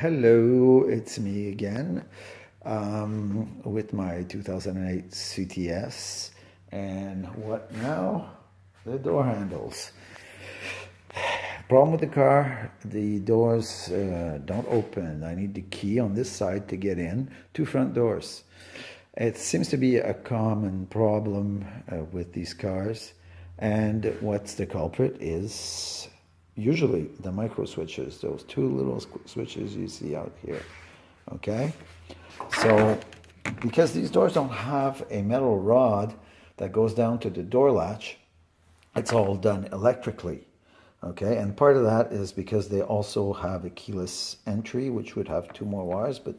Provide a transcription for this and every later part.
Hello, it's me again with my 2008 CTS. And what now? The door handles. Problem with the car, the doors don't open. I need the key on this side to get in. Two front doors. It seems to be a common problem with these cars. And what's the culprit is usually the micro switches, those two little switches you see out here. Okay? So, because these doors don't have a metal rod that goes down to the door latch, it's all done electrically. Okay, and part of that is because they also have a keyless entry, which would have two more wires, but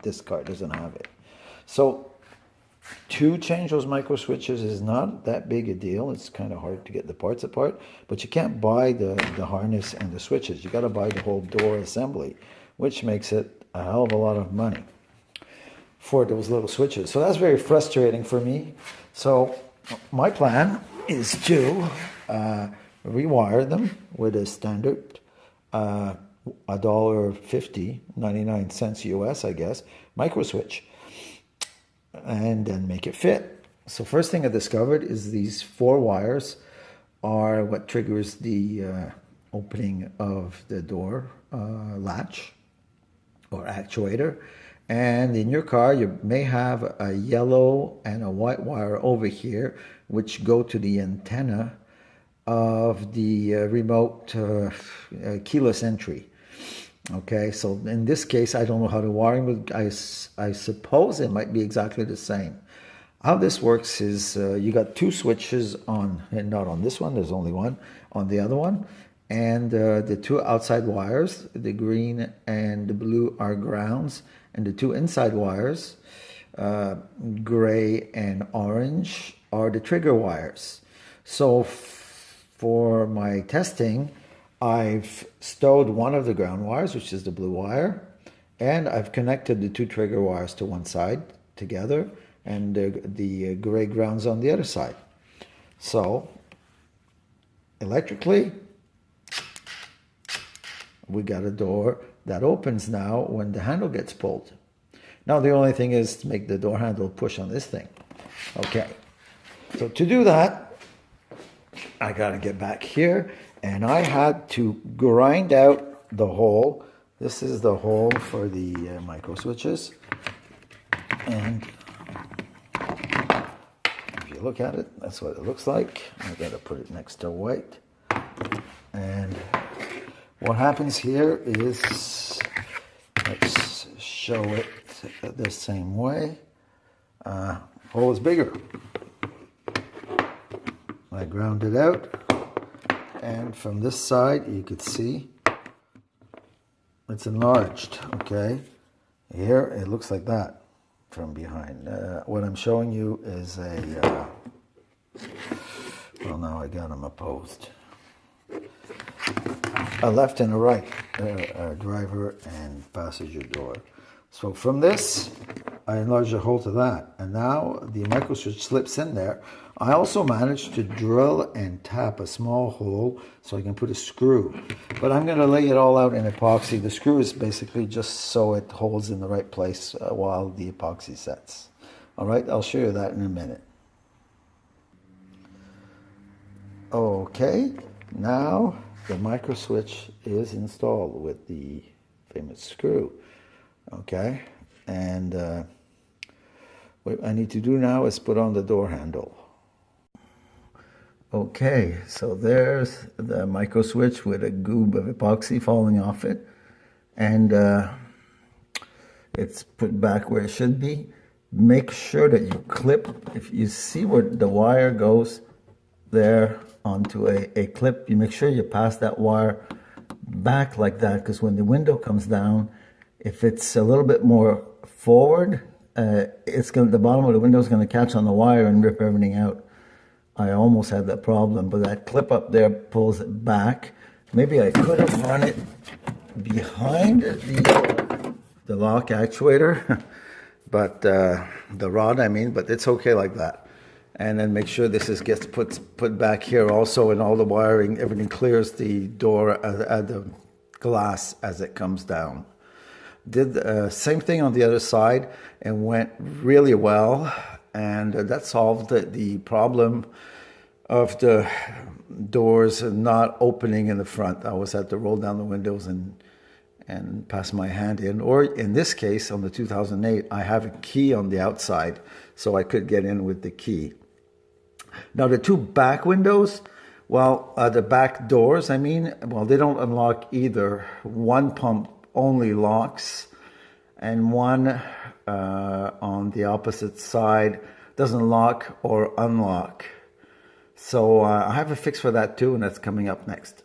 this car doesn't have it. So to change those micro switches is not that big a deal. It's kind of hard to get the parts apart, but you can't buy the harness and the switches. You got to buy the whole door assembly, which makes it a hell of a lot of money for those little switches. So that's very frustrating for me. So my plan is to rewire them with a standard $1.50, 99 cents US, I guess, micro switch, and then make it fit. So first thing I discovered is these four wires are what triggers the opening of the door latch or actuator. And in your car, you may have a yellow and a white wire over here, which go to the antenna of the remote keyless entry. Okay, so in this case, I don't know how to wire them, but I suppose it might be exactly the same. How this works is you got two switches on, and not on this one, there's only one, on the other one. And the two outside wires, the green and the blue, are grounds. And the two inside wires, gray and orange, are the trigger wires. So for my testing, I've stowed one of the ground wires, which is the blue wire, and I've connected the two trigger wires to one side together, and the gray grounds on the other side. So electrically, we got a door that opens now when the handle gets pulled. Now the only thing is to make the door handle push on this thing. Okay, so to do that, I got to get back here, and I had to grind out the hole. This is the hole for the micro switches, and if you look at it, that's what it looks like. I got to put it next to white, and what happens here is, let's show it the same way. Hole is bigger. I ground it out, and from this side you could see it's enlarged. Okay, here it looks like that from behind. What I'm showing you is a well, now I got them opposed. A left and a right driver and passenger door. So from this, I enlarged the hole to that, and now the micro switch slips in there. I also managed to drill and tap a small hole so I can put a screw, but I'm going to lay it all out in epoxy. The screw is basically just so it holds in the right place while the epoxy sets. All right, I'll show you that in a minute. Okay, now the micro switch is installed with the famous screw. Okay, and what I need to do now is put on the door handle. Okay, so there's the micro switch with a goob of epoxy falling off it, and it's put back where it should be. Make sure that you clip, if you see where the wire goes there onto a clip, you make sure you pass that wire back like that, because when the window comes down, if it's a little bit more forward, the bottom of the window is going to catch on the wire and rip everything out. I almost had that problem, but that clip up there pulls it back. Maybe I could have run it behind the lock actuator, but the rod, I mean, but it's okay like that. And then make sure this gets put back here also, and all the wiring, everything clears the door, the glass as it comes down. did the same thing on the other side and went really well. And that solved the problem of the doors not opening in the front. I always had to roll down the windows and pass my hand in. Or in this case, on the 2008, I have a key on the outside, so I could get in with the key. Now, the two back windows, well, the back doors, I mean, well, they don't unlock either. One pump only locks, and one on the opposite side doesn't lock or unlock. So I have a fix for that too, and that's coming up next.